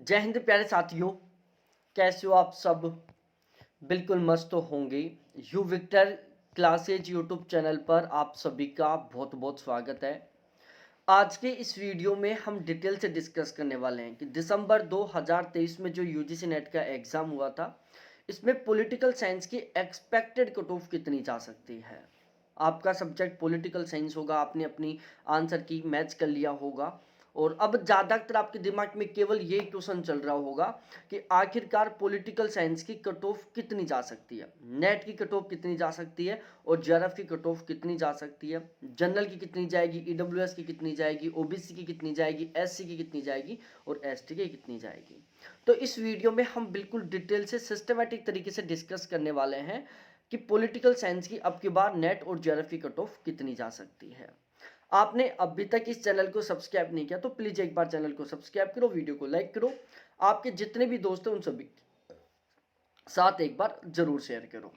जय हिंद प्यारे साथियों। कैसे हो आप सब? बिल्कुल मस्त तो होंगे। You Victor classes YouTube channel पर आप सभी का बहुत बहुत स्वागत है। आज के इस वीडियो में हम डिटेल से डिस्कस करने वाले हैं कि दिसंबर 2023 में जो यूजीसी नेट का एग्जाम हुआ था, इसमें पॉलिटिकल साइंस की एक्सपेक्टेड कट ऑफ कितनी जा सकती है। आपका सब्जेक्ट पॉलिटिकल साइंस होगा, आपने अपनी आंसर की मैच कर लिया होगा और अब ज़्यादातर आपके दिमाग में केवल यही क्वेश्चन चल रहा होगा कि आखिरकार पॉलिटिकल साइंस की कट ऑफ कितनी जा सकती है, नेट की कट ऑफ कितनी जा सकती है और जेआरएफ की कट ऑफ कितनी जा सकती है, जनरल की कितनी जाएगी, ईडब्ल्यूएस की कितनी जाएगी, ओबीसी की कितनी जाएगी, एससी की कितनी जाएगी और एसटी की कितनी जाएगी। तो इस वीडियो में हम बिल्कुल डिटेल से सिस्टमेटिक तरीके से डिस्कस करने वाले हैं कि पॉलिटिकल साइंस की अब की बार नेट और जेआरएफ की कट ऑफ कितनी जा सकती है। आपने अभी तक इस चैनल को सब्सक्राइब नहीं किया तो प्लीज एक बार चैनल को सब्सक्राइब करो, वीडियो को लाइक करो, आपके जितने भी दोस्त हैं उन सभी साथ एक बार जरूर शेयर करो।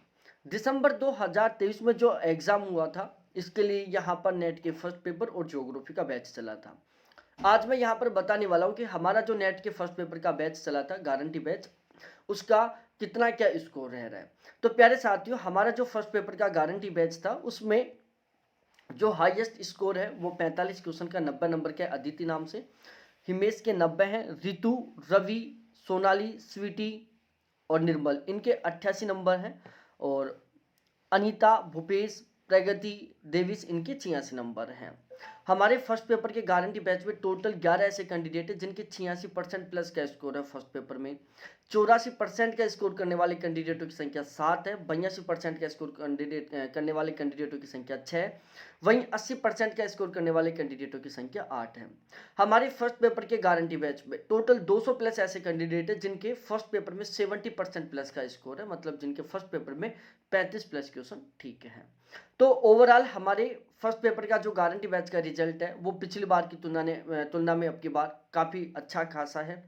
दिसंबर 2023 में जो एग्जाम हुआ था, इसके लिए यहाँ पर नेट के फर्स्ट पेपर और ज्योग्राफी का बैच चला था। आज मैं यहाँ पर बताने वाला हूँ कि हमारा जो नेट के फर्स्ट पेपर का बैच चला था, गारंटी बैच, उसका कितना क्या स्कोर रह रहा है। तो प्यारे साथियों, हमारा जो फर्स्ट पेपर का गारंटी बैच था उसमें जो हाईएस्ट स्कोर है वो 45 क्वेश्चन का 90 नंबर के अदिति नाम से, हिमेश के 90 हैं, रितु, रवि, सोनाली, स्वीटी और निर्मल इनके 88 नंबर हैं और अनीता, भूपेश, प्रगति, देविस इनके 86 नंबर हैं। हमारे फर्स्ट पेपर के गारंटी बैच में टोटल 11 ऐसे कैंडिडेट हैं जिनके 86% प्लस का स्कोर है फर्स्ट पेपर में। 84% का स्कोर करने वाले कैंडिडेटों की संख्या 7 है, 82% का स्कोर करने वाले कैंडिडेटों की संख्या 6, वहीं 80% का स्कोर करने वाले कैंडिडेटों की संख्या 8 है। हमारे फर्स्ट पेपर के गारंटी बैच में टोटल 200 प्लस ऐसे कैंडिडेट हैं जिनके फर्स्ट पेपर में 70% प्लस का स्कोर है, मतलब जिनके फर्स्ट पेपर में 35 प्लस क्वेश्चन ठीक है। तो ओवरऑल हमारे फर्स्ट पेपर का जो गारंटी बैच का रिजल्ट है वो पिछली बार की तुलना में अब की बार काफ़ी अच्छा खासा है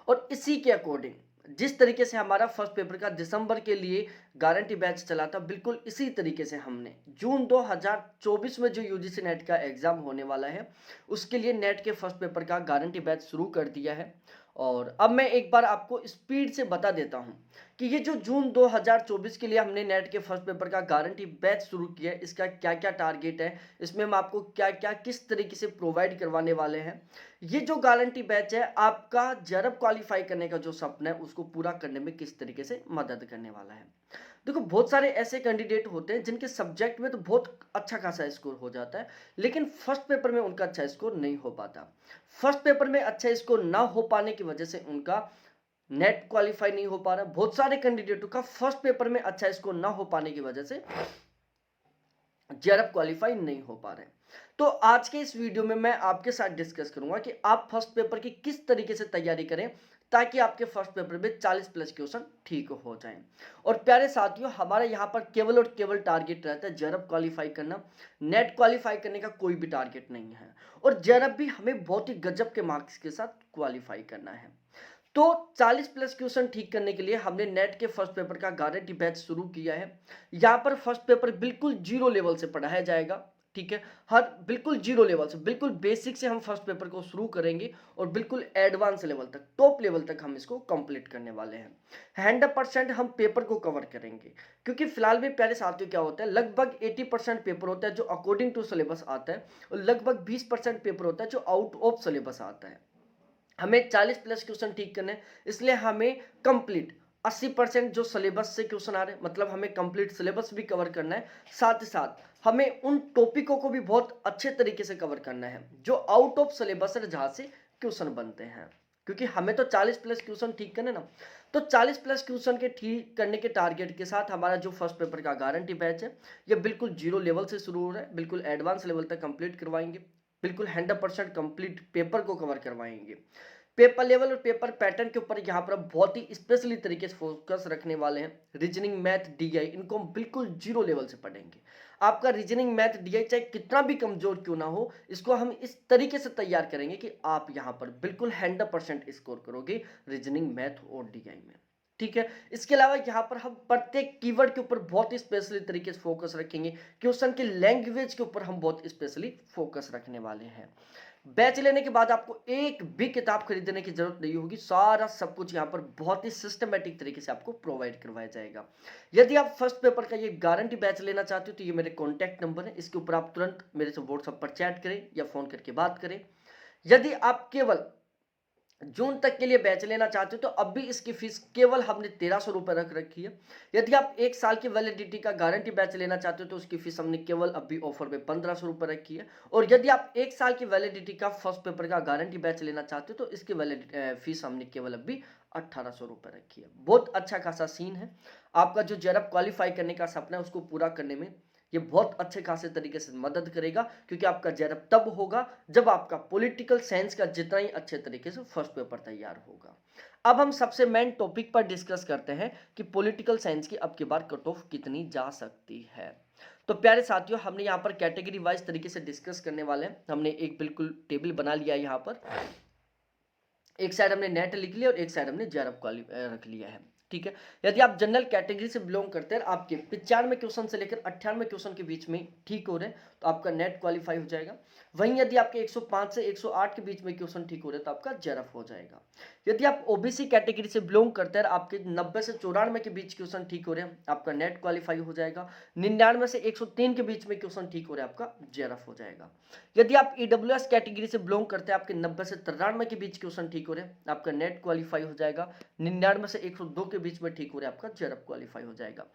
और इसी के अकॉर्डिंग जिस तरीके से हमारा फर्स्ट पेपर का दिसंबर के लिए गारंटी बैच चला था, बिल्कुल इसी तरीके से हमने जून 2024 में जो यूजीसी नेट का एग्जाम होने वाला है उसके लिए नेट के फर्स्ट पेपर का गारंटी बैच शुरू कर दिया है। और अब मैं एक बार आपको स्पीड से बता देता हूं कि ये जो जून 2024 के लिए हमने नेट के फर्स्ट पेपर का गारंटी बैच शुरू किया है, इसका क्या क्या टारगेट है, इसमें हम आपको क्या क्या किस तरीके से प्रोवाइड करवाने वाले हैं। ये जो गारंटी बैच है आपका जेआरएफ क्वालिफाई करने का जो सपना है उसको पूरा करने में किस तरीके से मदद करने वाला है। देखो, बहुत सारे ऐसे कैंडिडेट होते हैं जिनके सब्जेक्ट में तो बहुत अच्छा खासा स्कोर हो जाता है लेकिन फर्स्ट पेपर में उनका अच्छा स्कोर नहीं हो पाता। फर्स्ट पेपर में अच्छा स्कोर ना हो पाने की वजह से उनका नेट क्वालिफाई नहीं हो पा रहा। बहुत सारे कैंडिडेटों का फर्स्ट पेपर में अच्छा स्कोर ना हो पाने की वजह से जेआरएफ क्वालिफाई नहीं हो पा रहे। तो आज के इस वीडियो में मैं आपके साथ डिस्कस करूंगा कि आप फर्स्ट पेपर की किस तरीके से तैयारी करें ताकि आपके फर्स्ट पेपर में 40 प्लस क्वेश्चन ठीक हो जाएं। और प्यारे साथियों, हमारे यहाँ पर केवल और केवल टारगेट रहता है जेआरएफ क्वालिफाई करना, नेट क्वालिफाई करने का कोई भी टारगेट नहीं है। और जेआरएफ भी हमें बहुत ही गजब के मार्क्स के साथ क्वालिफाई करना है। तो 40 प्लस क्वेश्चन ठीक करने के लिए हमने नेट के फर्स्ट पेपर का गारंटी बैच शुरू किया है। यहाँ पर फर्स्ट पेपर बिल्कुल जीरो लेवल से पढ़ाया जाएगा, ठीक है। हर बिल्कुल जीरो लेवल से, बिल्कुल बेसिक से हम फर्स्ट पेपर को शुरू करेंगे और बिल्कुल एडवांस लेवल तक, टॉप लेवल तक हम इसको कंप्लीट करने वाले हैं। 100% हम पेपर को कवर करेंगे क्योंकि फिलहाल में प्यारे साथियों क्या होता है, लगभग 80% पेपर होता है जो अकॉर्डिंग टू सिलेबस आता है और लगभग 20% पेपर होता है जो आउट ऑफ सिलेबस आता है। हमें 40 प्लस क्वेश्चन ठीक करने हैं, इसलिए हमें कंप्लीट 80% जो सिलेबस से क्वेश्चन आ रहे हैं, मतलब हमें कंप्लीट सिलेबस भी कवर करना है। साथ ही साथ हमें उन टॉपिकों को भी बहुत अच्छे तरीके से कवर करना है जो आउट ऑफ सिलेबस है, जहां से क्वेश्चन बनते हैं। क्योंकि हमें तो 40 प्लस क्वेश्चन ठीक करने ना, तो 40 प्लस क्वेश्चन के ठीक करने के टारगेट के साथ हमारा जो फर्स्ट पेपर का गारंटी बैच है ये बिल्कुल जीरो लेवल से शुरू हो रहा है, बिल्कुल एडवांस लेवल तक कंप्लीट करवाएंगे, बिल्कुल 100% कंप्लीट पेपर को कवर करवाएंगे। पेपर लेवल और पेपर पैटर्न के ऊपर यहाँ पर बहुत ही स्पेशली तरीके से फोकस रखने वाले हैं। रीजनिंग, मैथ, डीआई इनको हम बिल्कुल जीरो लेवल से पढ़ेंगे। आपका रीजनिंग, मैथ, डीआई चाहे कितना भी कमजोर क्यों ना हो, इसको हम इस तरीके से तैयार करेंगे कि आप यहाँ पर बिल्कुल 100% स्कोर करोगे रीजनिंग, मैथ और डीआई में, ठीक है। इसके अलावा यहाँ पर हम प्रत्येक कीवर्ड के ऊपर बहुत ही स्पेशली तरीके से फोकस रखेंगे। क्वेश्चन की लैंग्वेज के ऊपर हम बहुत स्पेशली फोकस रखने वाले हैं। बैच लेने के बाद आपको एक भी किताब खरीदने की जरूरत नहीं होगी, सारा सब कुछ यहाँ पर बहुत ही सिस्टमेटिक तरीके से आपको प्रोवाइड करवाया जाएगा। यदि आप फर्स्ट पेपर का ये गारंटी बैच लेना चाहते हो तो ये मेरे कॉन्टैक्ट नंबर है, इसके ऊपर आप तुरंत मेरे से व्हाट्सएप पर चैट करें या फोन करके बात करें। यदि आप केवल जून तक के लिए बैच लेना चाहते हो तो अब भी इसकी फीस केवल हमने 1300 रुपए रख रखी है। यदि आप एक साल की वैलिडिटी का गारंटी बैच लेना चाहते हो तो उसकी फीस हमने केवल अभी ऑफर में 1500 रुपए रखी है। और यदि आप एक साल की वैलिडिटी का फर्स्ट पेपर का गारंटी बैच लेना चाहते हो तो इसकी वैलिडिटी फीस हमने केवल अभी 1800 रुपए रखी है। बहुत अच्छा खासा सीन है। आपका जो जेआरएफ क्वालिफाई करने का सपना है उसको पूरा करने में ये बहुत अच्छे खासे तरीके से मदद करेगा, क्योंकि आपका जेआरएफ तब होगा जब आपका पॉलिटिकल साइंस का जितना ही अच्छे तरीके से फर्स्ट पेपर तैयार होगा। अब हम सबसे मेन टॉपिक पर डिस्कस करते हैं कि पॉलिटिकल साइंस की अब की बार कट ऑफ कितनी जा सकती है। तो प्यारे साथियों, हमने यहाँ पर कैटेगरी वाइज तरीके से डिस्कस करने वाले हैं। हमने एक बिल्कुल टेबल बना लिया है। यहाँ पर एक साइड हमने नेट लिख लिया और एक साइड हमने जेआरएफ रख लिया है। ठीक है। यदि आप जनरल कैटेगरी से बिलोंग करते हैं, आपके 95 क्वेश्चन से लेकर 98 क्वेश्चन के बीच में ठीक हो रहे हैं तो आपका नेट क्वालिफाई हो जाएगा। वहीं यदि आपके 105 से 108 के बीच में क्वेश्चन ठीक हो रहे हैं तो आपका जेआरएफ हो जाएगा। यदि आप ओबीसी कैटेगरी से बिलोंग करते हैं, आपके 90 से 94 के बीच क्वेश्चन ठीक हो रहे हैं, आपका नेट क्वालिफाई हो जाएगा। 99 से 103 के बीच में क्वेश्चन ठीक हो रहे हैं, आपका जेआरएफ हो जाएगा। यदि आप ईडब्ल्यूएस कैटेगरी से बिलोंग करते हैं, आपके 90 से 93 के बीच क्वेश्चन ठीक हो रहे हैं, आपका नेट क्वालिफाई हो जाएगा। 99 से 102 के बीच में ठीक हो रहे हैं, आपका जेआरएफ क्वालिफाई हो जाएगा।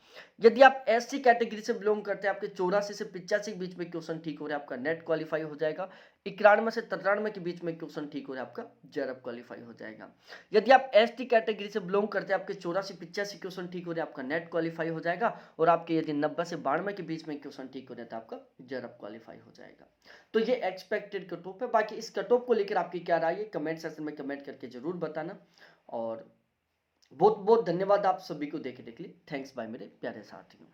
यदि आप एससी कैटेगरी से बिलोंग करते हैं, आपके 84 से 85 के बीच में क्वेश्चन ठीक हो रहे हैं, आपका नेट क्वालिफाई हो जाएगा। 91 से 93 के बीच में क्वेश्चन ठीक हो रहा है, आपका जेआरएफ क्वालिफाई हो जाएगा। यदि आप एसटी कैटेगरी से बिलोंग करते हैं, आपके 84-85 क्वेश्चन ठीक हो रहे हैं, आपका नेट क्वालिफाई हो जाएगा। और आपके यदि 90 से 92 के बीच में क्वेश्चन ठीक हो रहे हैं तो आपका जेआरएफ क्वालिफाई हो जाएगा। तो ये एक्सपेक्टेड कट ऑफ है। बाकी इस कट ऑफ को लेकर आपकी क्या राय है, कमेंट सेक्शन में कमेंट करके जरूर बताना। और बहुत बहुत धन्यवाद आप सभी को देखने के लिए। थैंक्स बाय मेरे प्यारे साथियों।